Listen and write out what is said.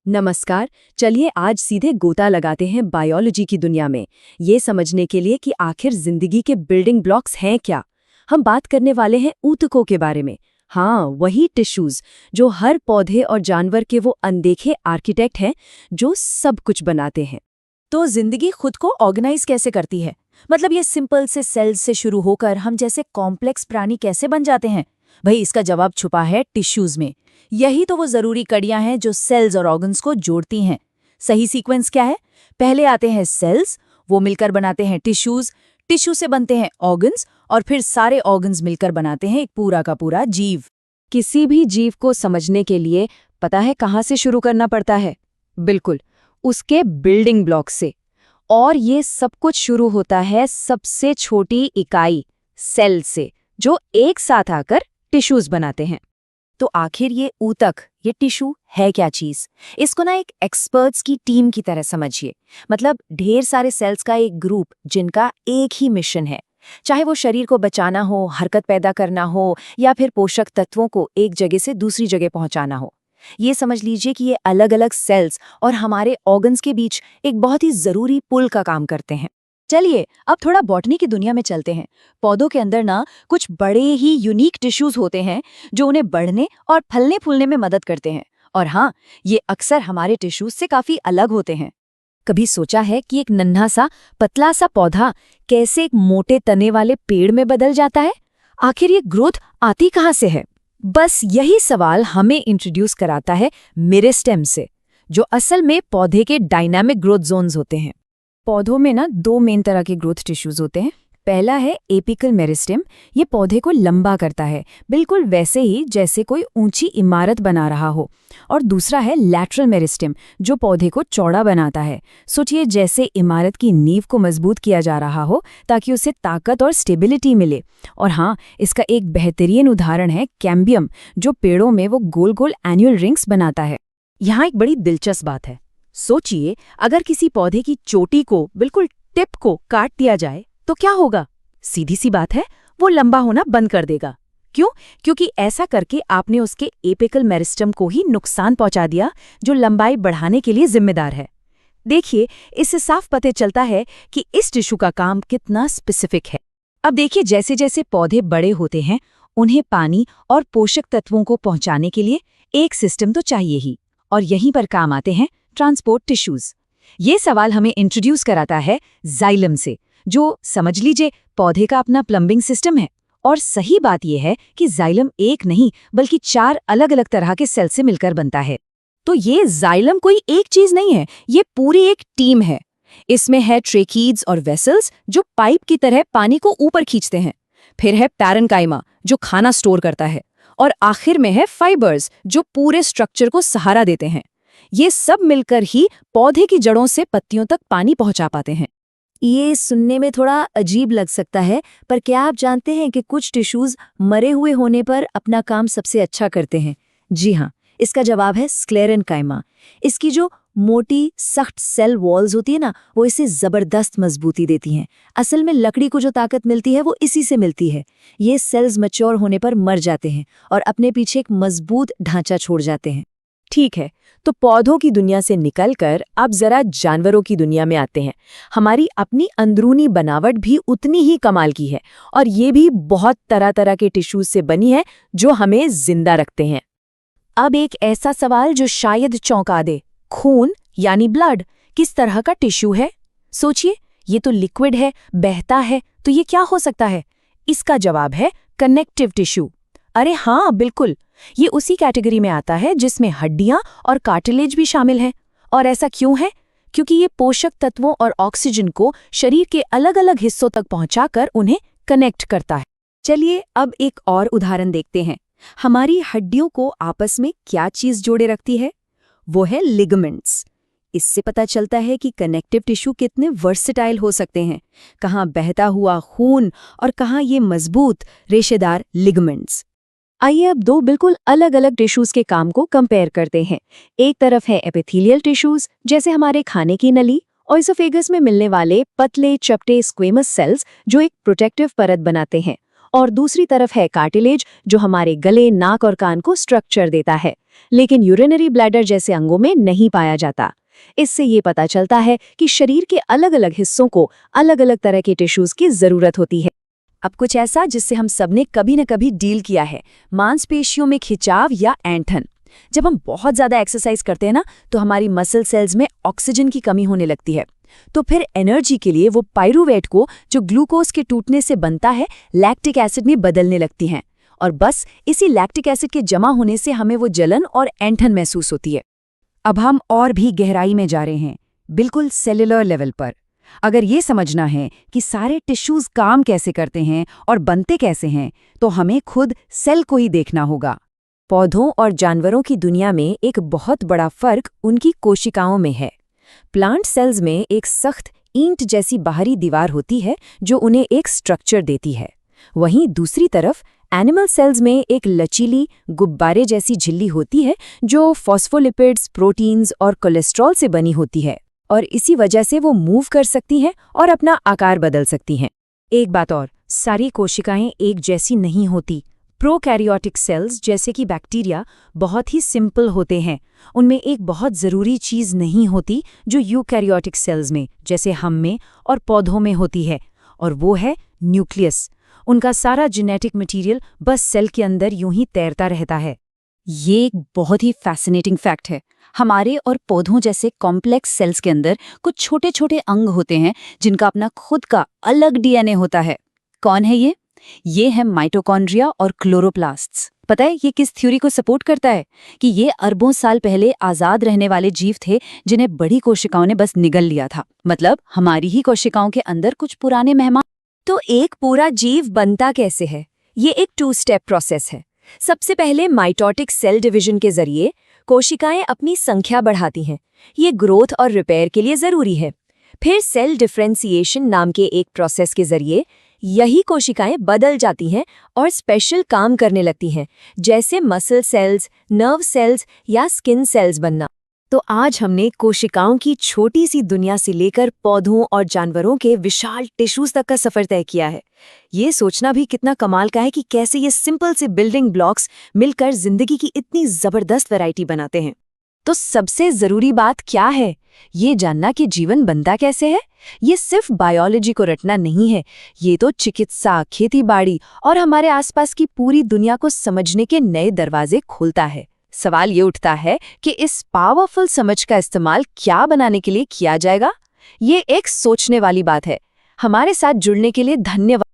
नमस्कार। चलिए आज सीधे गोता लगाते हैं बायोलॉजी की दुनिया में, ये समझने के लिए कि आखिर जिंदगी के बिल्डिंग ब्लॉक्स हैं क्या। हम बात करने वाले हैं ऊतकों के बारे में। हाँ, वही टिश्यूज जो हर पौधे और जानवर के वो अनदेखे आर्किटेक्ट हैं जो सब कुछ बनाते हैं। तो जिंदगी खुद को ऑर्गेनाइज कैसे करती है? मतलब ये सिंपल से सेल्स से शुरू होकर हम जैसे कॉम्प्लेक्स प्राणी कैसे बन जाते हैं? भाई इसका जवाब छुपा है टिश्यूज में। यही तो वो जरूरी कड़ियां हैं जो सेल्स और ऑर्गन्स को जोड़ती हैं। सही सीक्वेंस क्या है? पहले आते हैं सेल्स, वो मिलकर बनाते हैं टिश्यूज, टिश्यू से बनते हैं ऑर्गन्स और फिर सारे ऑर्गन्स मिलकर बनाते हैं एक पूरा का पूरा जीव। किसी भी जीव को समझने के लिए पता है कहाँ से शुरू करना पड़ता है? बिल्कुल, उसके बिल्डिंग ब्लॉक से। और ये सब कुछ शुरू होता है सबसे छोटी इकाई सेल से, जो एक साथ आकर टिश्यूज बनाते हैं। तो आखिर ये ऊतक, ये टिश्यू है क्या चीज? इसको ना एक एक्सपर्ट्स की टीम की तरह समझिए। मतलब ढेर सारे सेल्स का एक ग्रुप जिनका एक ही मिशन है। चाहे वो शरीर को बचाना हो, हरकत पैदा करना हो या फिर पोषक तत्वों को एक जगह से दूसरी जगह पहुंचाना हो। ये समझ लीजिए कि ये अलग अलग सेल्स और हमारे ऑर्गन्स के बीच एक बहुत ही जरूरी पुल का काम करते हैं। चलिए अब थोड़ा बॉटनी की दुनिया में चलते हैं। पौधों के अंदर ना कुछ बड़े ही यूनिक टिश्यूज होते हैं जो उन्हें बढ़ने और फलने फूलने में मदद करते हैं। और हाँ, ये अक्सर हमारे टिश्यूज से काफी अलग होते हैं। कभी सोचा है कि एक नन्हा सा पतला सा पौधा कैसे एक मोटे तने वाले पेड़ में बदल जाता है? आखिर ये ग्रोथ आती कहाँ से है? बस यही सवाल हमें इंट्रोड्यूस कराता है मेरिस्टेम से, जो असल में पौधे के डायनामिक ग्रोथ जोन्स होते हैं। पौधों में ना दो मेन तरह के ग्रोथ टिश्यूज होते हैं। पहला है एपिकल मेरिस्टेम, ये पौधे को लंबा करता है, बिल्कुल वैसे ही जैसे कोई ऊंची इमारत बना रहा हो। और दूसरा है लैटरल मेरिस्टेम, जो पौधे को चौड़ा बनाता है। सोचिए जैसे इमारत की नींव को मजबूत किया जा रहा हो ताकि उसे ताकत और स्टेबिलिटी मिले। और हाँ, इसका एक बेहतरीन उदाहरण है कैम्बियम, जो पेड़ों में वो गोल गोल एनुअल रिंग्स बनाता है। यहाँ एक बड़ी दिलचस्प बात है। सोचिए अगर किसी पौधे की चोटी को, बिल्कुल टिप को काट दिया जाए तो क्या होगा? सीधी सी बात है, वो लंबा होना बंद कर देगा। क्यों? क्योंकि ऐसा करके आपने उसके एपिकल मेरिस्टेम को ही नुकसान पहुंचा दिया, जो लंबाई बढ़ाने के लिए जिम्मेदार है। देखिए, इससे साफ पता चलता है कि इस टिश्यू का काम कितना स्पेसिफिक है। अब देखिए, जैसे जैसे पौधे बड़े होते हैं, उन्हें पानी और पोषक तत्वों को पहुंचाने के लिए एक सिस्टम तो चाहिए ही। और यहीं पर काम आते हैं ट्रांसपोर्ट टिश्यूज। ये सवाल हमें इंट्रोड्यूस कराता है जाइलम से, जो समझ लीजिए पौधे का अपना प्लम्बिंग सिस्टम है। और सही बात यह है कि जाइलम एक नहीं बल्कि 4 अलग अलग तरह के सेल से मिलकर बनता है। तो ये जाइलम कोई एक चीज नहीं है, ये पूरी एक टीम है। इसमें है ट्रेकीड्स और वेसल्स, जो पाइप की तरह पानी को ऊपर खींचते हैं। फिर है पैरेन्काइमा, जो खाना स्टोर करता है। और आखिर में है फाइबर्स, जो पूरे स्ट्रक्चर को सहारा देते हैं। ये सब मिलकर ही पौधे की जड़ों से पत्तियों तक पानी पहुंचा पाते हैं। ये सुनने में थोड़ा अजीब लग सकता है, पर क्या आप जानते हैं कि कुछ टिश्यूज मरे हुए होने पर अपना काम सबसे अच्छा करते हैं? जी हाँ, इसका जवाब है स्क्लेरेन्काइमा। इसकी जो मोटी सख्त सेल वॉल्स होती है ना, वो इसे जबरदस्त मजबूती देती हैं। असल में लकड़ी को जो ताकत मिलती है वो इसी से मिलती है। ये सेल्स मैच्योर होने पर मर जाते हैं और अपने पीछे एक मजबूत ढांचा छोड़ जाते हैं। ठीक है, तो पौधों की दुनिया से निकलकर अब जरा जानवरों की दुनिया में आते हैं। हमारी अपनी अंदरूनी बनावट भी उतनी ही कमाल की है, और ये भी बहुत तरह तरह के टिश्यूज से बनी है जो हमें जिंदा रखते हैं। अब एक ऐसा सवाल जो शायद चौंका दे, खून यानी ब्लड किस तरह का टिश्यू है? सोचिए, ये तो लिक्विड है, बहता है, तो ये क्या हो सकता है? इसका जवाब है कनेक्टिव टिश्यू। अरे हाँ, बिल्कुल, ये उसी कैटेगरी में आता है जिसमें हड्डियां और कार्टिलेज भी शामिल हैं। और ऐसा क्यों है? क्योंकि ये पोषक तत्वों और ऑक्सीजन को शरीर के अलग अलग हिस्सों तक पहुंचाकर उन्हें कनेक्ट करता है। चलिए अब एक और उदाहरण देखते हैं। हमारी हड्डियों को आपस में क्या चीज जोड़े रखती है? वो है लिगामेंट्स। इससे पता चलता है कि कनेक्टिव टिश्यू कितने वर्सेटाइल हो सकते हैं। कहाँ बहता हुआ खून और कहाँ ये मजबूत रेशेदार लिगामेंट्स। आइए अब दो बिल्कुल अलग अलग टिश्यूज के काम को कंपेयर करते हैं। एक तरफ है एपिथेलियल टिश्यूज, जैसे हमारे खाने की नली, ओइसोफेगस में मिलने वाले पतले चपटे स्क्वेमस सेल्स जो एक प्रोटेक्टिव परत बनाते हैं। और दूसरी तरफ है कार्टिलेज, जो हमारे गले, नाक और कान को स्ट्रक्चर देता है, लेकिन यूरिनरी ब्लैडर जैसे अंगों में नहीं पाया जाता। इससे ये पता चलता है कि शरीर के अलग अलग हिस्सों को अलग अलग तरह के टिश्यूज की जरूरत होती है। अब कुछ ऐसा जिससे हम सबने कभी न कभी डील किया है, मांसपेशियों में खिंचाव या ऐंठन। जब हम बहुत ज्यादा एक्सरसाइज करते हैं ना, तो हमारी मसल सेल्स में ऑक्सीजन की कमी होने लगती है। तो फिर एनर्जी के लिए वो पाइरूवेट को, जो ग्लूकोज के टूटने से बनता है, लैक्टिक एसिड में बदलने लगती हैं। और बस इसी लैक्टिक एसिड के जमा होने से हमें वो जलन और ऐंठन महसूस होती है। अब हम और भी गहराई में जा रहे हैं, बिल्कुल सेलुलर लेवल पर। अगर ये समझना है कि सारे टिश्यूज काम कैसे करते हैं और बनते कैसे हैं, तो हमें खुद सेल को ही देखना होगा। पौधों और जानवरों की दुनिया में एक बहुत बड़ा फर्क उनकी कोशिकाओं में है। प्लांट सेल्स में एक सख्त ईंट जैसी बाहरी दीवार होती है जो उन्हें एक स्ट्रक्चर देती है। वहीं दूसरी तरफ एनिमल सेल्स में एक लचीली, गुब्बारे जैसी झिल्ली होती है जो फॉस्फोलिपिड्स, प्रोटीन्स और कोलेस्ट्रॉल से बनी होती है, और इसी वजह से वो मूव कर सकती हैं और अपना आकार बदल सकती हैं। एक बात और, सारी कोशिकाएं एक जैसी नहीं होती। प्रोकैरियोटिक सेल्स जैसे कि बैक्टीरिया बहुत ही सिंपल होते हैं। उनमें एक बहुत ज़रूरी चीज़ नहीं होती जो यूकैरियोटिक सेल्स में, जैसे हम में और पौधों में होती है, और वो है न्यूक्लियस। उनका सारा जेनेटिक मटेरियल बस सेल के अंदर यूं ही तैरता रहता है। ये एक बहुत ही फैसिनेटिंग फैक्ट है। हमारे और पौधों जैसे कॉम्प्लेक्स सेल्स के अंदर कुछ छोटे छोटे अंग होते हैं जिनका अपना खुद का अलग डीएनए होता है। कौन है ये? ये है माइटोकॉन्ड्रिया और क्लोरोप्लास्ट्स। पता है ये किस थ्योरी को सपोर्ट करता है? कि ये अरबों साल पहले आजाद रहने वाले जीव थे जिन्हें बड़ी कोशिकाओं ने बस निगल लिया था। मतलब हमारी ही कोशिकाओं के अंदर कुछ पुराने मेहमान। तो एक पूरा जीव बनता कैसे है? ये एक 2 स्टेप प्रोसेस है। सबसे पहले माइटोटिक सेल डिवीजन के जरिए कोशिकाएं अपनी संख्या बढ़ाती हैं। ये ग्रोथ और रिपेयर के लिए जरूरी है। फिर सेल डिफरेंशिएशन नाम के एक प्रोसेस के जरिए यही कोशिकाएं बदल जाती हैं और स्पेशल काम करने लगती हैं, जैसे मसल सेल्स, नर्व सेल्स या स्किन सेल्स बनना। तो आज हमने कोशिकाओं की छोटी सी दुनिया से लेकर पौधों और जानवरों के विशाल टिश्यूज तक का सफर तय किया है। ये सोचना भी कितना कमाल का है कि कैसे ये सिंपल से बिल्डिंग ब्लॉक्स मिलकर जिंदगी की इतनी जबरदस्त वैरायटी बनाते हैं। तो सबसे जरूरी बात क्या है? ये जानना कि जीवन बनता कैसे है। ये सिर्फ बायोलॉजी को रटना नहीं है, ये तो चिकित्सा, खेतीबाड़ी और हमारे आसपास की पूरी दुनिया को समझने के नए दरवाजे खोलता है। सवाल ये उठता है कि इस पावरफुल समझ का इस्तेमाल क्या बनाने के लिए किया जाएगा? ये एक सोचने वाली बात है। हमारे साथ जुड़ने के लिए धन्यवाद।